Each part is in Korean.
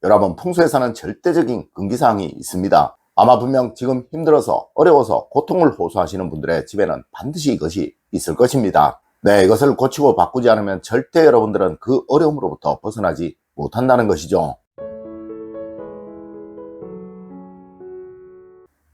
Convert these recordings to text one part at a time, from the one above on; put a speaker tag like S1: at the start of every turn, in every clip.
S1: 여러분, 풍수에서는 절대적인 금기사항이 있습니다. 아마 분명 지금 힘들어서 어려워서 고통을 호소하시는 분들의 집에는 반드시 이것이 있을 것입니다. 네, 이것을 고치고 바꾸지 않으면 절대 여러분들은 그 어려움으로부터 벗어나지 못한다는 것이죠.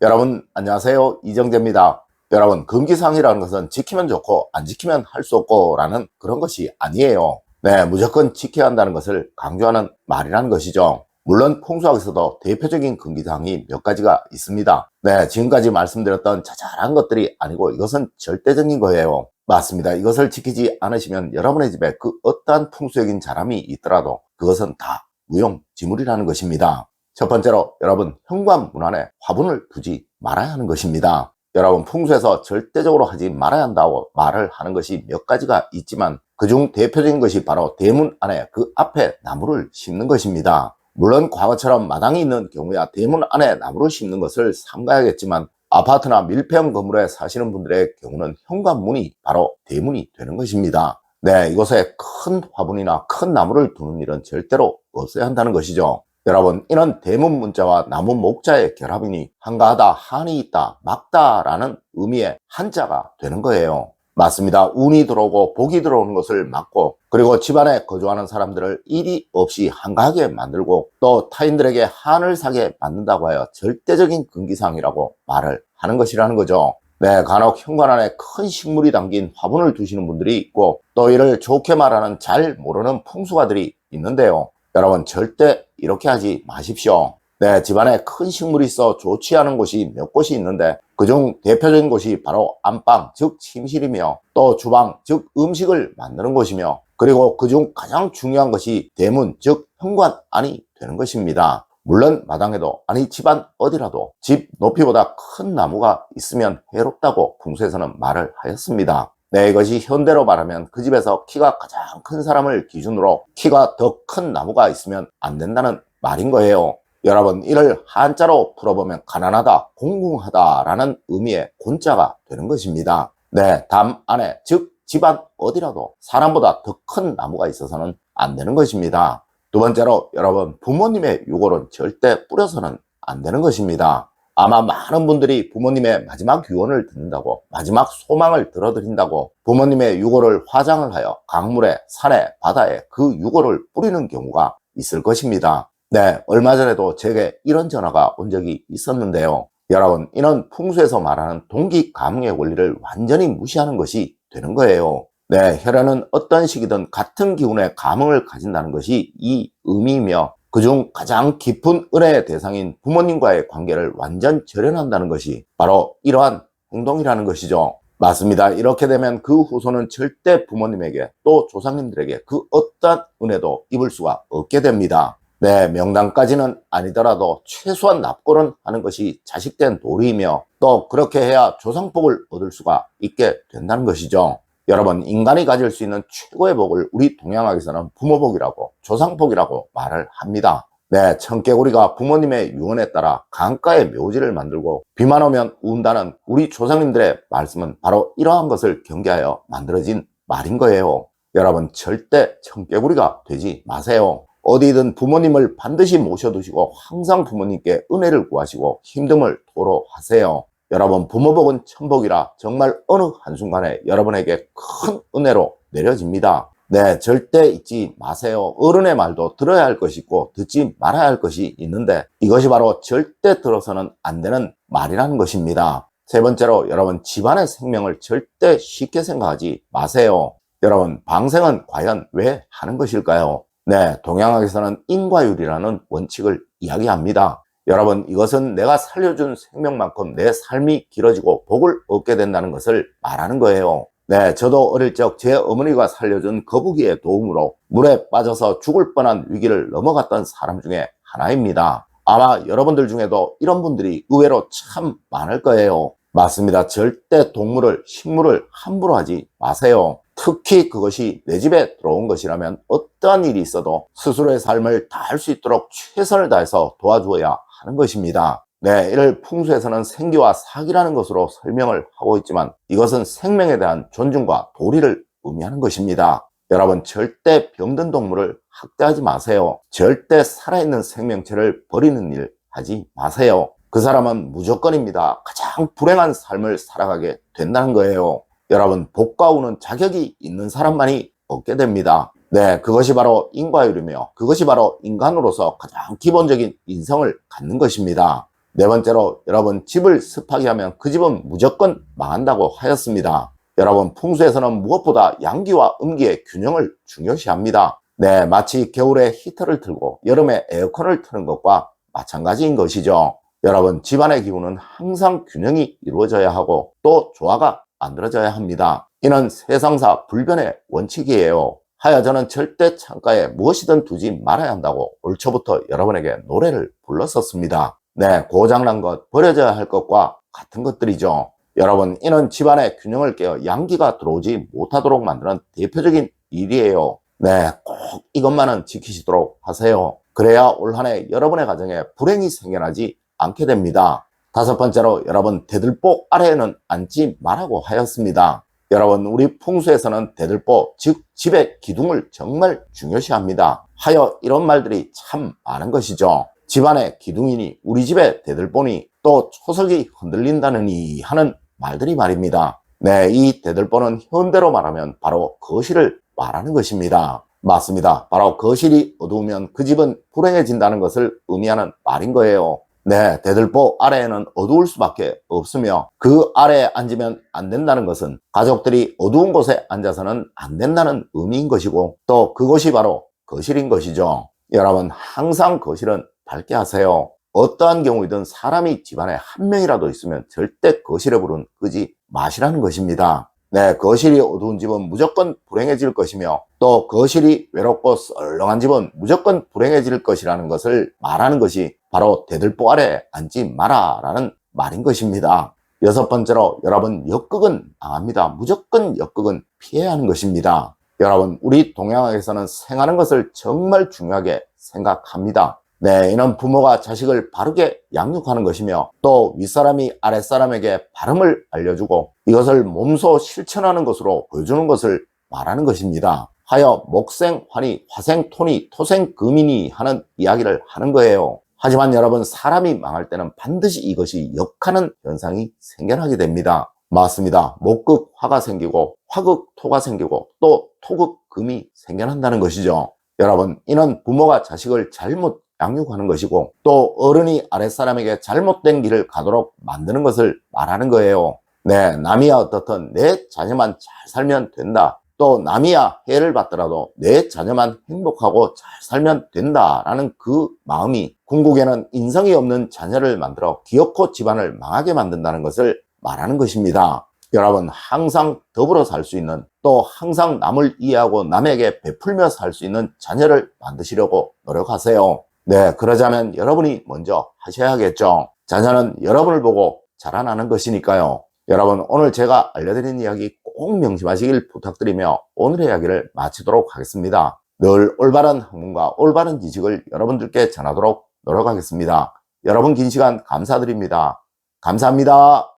S1: 여러분 안녕하세요, 이정재입니다. 여러분, 금기사항이라는 것은 지키면 좋고 안 지키면 할 수 없고 라는 그런 것이 아니에요. 네, 무조건 지켜야 한다는 것을 강조하는 말이라는 것이죠. 물론 풍수학에서도 대표적인 금기사항이 몇 가지가 있습니다. 네, 지금까지 말씀드렸던 자잘한 것들이 아니고 이것은 절대적인 거예요. 맞습니다. 이것을 지키지 않으시면 여러분의 집에 그 어떠한 풍수적인 자람이 있더라도 그것은 다 무용지물이라는 것입니다. 첫 번째로, 여러분, 현관문 안에 화분을 두지 말아야 하는 것입니다. 여러분, 풍수에서 절대적으로 하지 말아야 한다고 말을 하는 것이 몇 가지가 있지만 그중 대표적인 것이 바로 대문 안에 그 앞에 나무를 심는 것입니다. 물론 과거처럼 마당이 있는 경우야 대문 안에 나무를 심는 것을 삼가야겠지만 아파트나 밀폐형 건물에 사시는 분들의 경우는 현관문이 바로 대문이 되는 것입니다. 네, 이곳에 큰 화분이나 큰 나무를 두는 일은 절대로 없어야 한다는 것이죠. 여러분, 이는 대문 문자와 나무 목자의 결합이니 한가하다, 한이 있다, 막다 라는 의미의 한자가 되는 거예요. 맞습니다. 운이 들어오고 복이 들어오는 것을 막고, 그리고 집안에 거주하는 사람들을 일이 없이 한가하게 만들고 또 타인들에게 한을 사게 만든다고 하여 절대적인 금기사항이라고 말을 하는 것이라는 거죠. 네, 간혹 현관 안에 큰 식물이 담긴 화분을 두시는 분들이 있고 또 이를 좋게 말하는 잘 모르는 풍수가들이 있는데요. 여러분, 절대 이렇게 하지 마십시오. 네, 집안에 큰 식물이 있어 좋지 않은 곳이 몇 곳이 있는데 그중 대표적인 곳이 바로 안방, 즉 침실이며 또 주방, 즉 음식을 만드는 곳이며 그리고 그중 가장 중요한 것이 대문, 즉 현관 안이 되는 것입니다. 물론 마당에도, 아니 집안 어디라도 집 높이보다 큰 나무가 있으면 해롭다고 풍수에서는 말을 하였습니다. 네, 이것이 현대로 말하면 그 집에서 키가 가장 큰 사람을 기준으로 키가 더 큰 나무가 있으면 안 된다는 말인 거예요. 여러분, 이를 한자로 풀어보면 가난하다, 공공하다 라는 의미의 곤자가 되는 것입니다. 네, 담 안에, 즉 집안 어디라도 사람보다 더 큰 나무가 있어서는 안 되는 것입니다. 두 번째로, 여러분, 부모님의 유골은 절대 뿌려서는 안 되는 것입니다. 아마 많은 분들이 부모님의 마지막 유언을 듣는다고, 마지막 소망을 들어드린다고 부모님의 유골을 화장을 하여 강물에, 산에, 바다에 그 유골을 뿌리는 경우가 있을 것입니다. 네, 얼마 전에도 제게 이런 전화가 온 적이 있었는데요. 여러분, 이는 풍수에서 말하는 동기감흥의 원리를 완전히 무시하는 것이 되는 거예요. 네, 혈연은 어떤 시기든 같은 기운의 감흥을 가진다는 것이 이 의미이며 그중 가장 깊은 은혜의 대상인 부모님과의 관계를 완전 절연한다는 것이 바로 이러한 행동이라는 것이죠. 맞습니다. 이렇게 되면 그 후손은 절대 부모님에게 또 조상님들에게 그 어떤 은혜도 입을 수가 없게 됩니다. 네, 명당까지는 아니더라도 최소한 납골은 하는 것이 자식된 도리이며 또 그렇게 해야 조상복을 얻을 수가 있게 된다는 것이죠. 여러분, 인간이 가질 수 있는 최고의 복을 우리 동양학에서는 부모복이라고, 조상복이라고 말을 합니다. 네, 청개구리가 부모님의 유언에 따라 강가에 묘지를 만들고 비만 오면 운다는 우리 조상님들의 말씀은 바로 이러한 것을 경계하여 만들어진 말인 거예요. 여러분, 절대 청개구리가 되지 마세요. 어디든 부모님을 반드시 모셔두시고 항상 부모님께 은혜를 구하시고 힘듦을 토로하세요. 여러분, 부모복은 천복이라 정말 어느 한순간에 여러분에게 큰 은혜로 내려집니다. 네, 절대 잊지 마세요. 어른의 말도 들어야 할 것이 있고 듣지 말아야 할 것이 있는데 이것이 바로 절대 들어서는 안 되는 말이라는 것입니다. 세 번째로, 여러분, 집안의 생명을 절대 쉽게 생각하지 마세요. 여러분, 방생은 과연 왜 하는 것일까요? 네, 동양학에서는 인과율이라는 원칙을 이야기합니다. 여러분, 이것은 내가 살려준 생명만큼 내 삶이 길어지고 복을 얻게 된다는 것을 말하는 거예요. 네, 저도 어릴 적 제 어머니가 살려준 거북이의 도움으로 물에 빠져서 죽을 뻔한 위기를 넘어갔던 사람 중에 하나입니다. 아마 여러분들 중에도 이런 분들이 의외로 참 많을 거예요. 맞습니다. 절대 동물을, 식물을 함부로 하지 마세요. 특히 그것이 내 집에 들어온 것이라면 어떠한 일이 있어도 스스로의 삶을 다할 수 있도록 최선을 다해서 도와주어야 하는 것입니다. 네, 이를 풍수에서는 생기와 사기라는 것으로 설명을 하고 있지만 이것은 생명에 대한 존중과 도리를 의미하는 것입니다. 여러분, 절대 병든 동물을 학대하지 마세요. 절대 살아있는 생명체를 버리는 일 하지 마세요. 그 사람은 무조건입니다. 가장 불행한 삶을 살아가게 된다는 거예요. 여러분, 복과 운은 자격이 있는 사람만이 얻게 됩니다. 네, 그것이 바로 인과율이며 그것이 바로 인간으로서 가장 기본적인 인성을 갖는 것입니다. 네 번째로, 여러분, 집을 습하게 하면 그 집은 무조건 망한다고 하였습니다. 여러분, 풍수에서는 무엇보다 양기와 음기의 균형을 중요시합니다. 네, 마치 겨울에 히터를 틀고 여름에 에어컨을 트는 것과 마찬가지인 것이죠. 여러분, 집안의 기운은 항상 균형이 이루어져야 하고 또 조화가 만들어져야 합니다. 이는 세상사 불변의 원칙이에요. 하여 저는 절대 창가에 무엇이든 두지 말아야 한다고 올 초부터 여러분에게 노래를 불렀었습니다. 네, 고장난 것, 버려져야 할 것과 같은 것들이죠. 여러분, 이는 집안의 균형을 깨어 양기가 들어오지 못하도록 만드는 대표적인 일이에요. 네, 꼭 이것만은 지키시도록 하세요. 그래야 올 한 해 여러분의 가정에 불행이 생겨나지 않게 됩니다. 다섯 번째로, 여러분, 대들보 아래에는 앉지 말라고 하였습니다. 여러분, 우리 풍수에서는 대들보, 즉 집의 기둥을 정말 중요시합니다. 하여 이런 말들이 참 많은 것이죠. 집안의 기둥이니 우리 집의 대들보니 또 초석이 흔들린다느니 하는 말들이 말입니다. 네, 이 대들보는 현대로 말하면 바로 거실을 말하는 것입니다. 맞습니다. 바로 거실이 어두우면 그 집은 불행해진다는 것을 의미하는 말인 거예요. 네, 대들보 아래에는 어두울 수밖에 없으며 그 아래에 앉으면 안 된다는 것은 가족들이 어두운 곳에 앉아서는 안 된다는 의미인 것이고 또 그곳이 바로 거실인 것이죠. 여러분, 항상 거실은 밝게 하세요. 어떠한 경우이든 사람이 집안에 한 명이라도 있으면 절대 거실에 불은 끄지 마시라는 것입니다. 네, 거실이 어두운 집은 무조건 불행해질 것이며 또 거실이 외롭고 썰렁한 집은 무조건 불행해질 것이라는 것을 말하는 것이 바로 대들보 아래 앉지 마라 라는 말인 것입니다. 여섯 번째로, 여러분, 역극은 망합니다. 무조건 역극은 피해야 하는 것입니다. 여러분, 우리 동양에서는 생하는 것을 정말 중요하게 생각합니다. 네, 이는 부모가 자식을 바르게 양육하는 것이며 또 윗사람이 아랫사람에게 바름을 알려주고 이것을 몸소 실천하는 것으로 보여주는 것을 말하는 것입니다. 하여 목생환이, 화생토니, 토생금이니 하는 이야기를 하는 거예요. 하지만 여러분, 사람이 망할 때는 반드시 이것이 역하는 현상이 생겨나게 됩니다. 맞습니다. 목극 화가 생기고 화극 토가 생기고 또 토극 금이 생겨난다는 것이죠. 여러분, 이는 부모가 자식을 잘못 양육하는 것이고 또 어른이 아랫사람에게 잘못된 길을 가도록 만드는 것을 말하는 거예요. 네, 남이야 어떻든 내 자녀만 잘 살면 된다. 또 남이야 해를 받더라도 내 자녀만 행복하고 잘 살면 된다라는 그 마음이 궁극에는 인성이 없는 자녀를 만들어 기어코 집안을 망하게 만든다는 것을 말하는 것입니다. 여러분, 항상 더불어 살 수 있는 또 항상 남을 이해하고 남에게 베풀며 살 수 있는 자녀를 만드시려고 노력하세요. 네, 그러자면 여러분이 먼저 하셔야겠죠. 자녀는 여러분을 보고 자라나는 것이니까요. 여러분, 오늘 제가 알려드린 이야기 꼭 명심하시길 부탁드리며 오늘의 이야기를 마치도록 하겠습니다. 늘 올바른 학문과 올바른 지식을 여러분들께 전하도록 노력하겠습니다. 여러분, 긴 시간 감사드립니다. 감사합니다.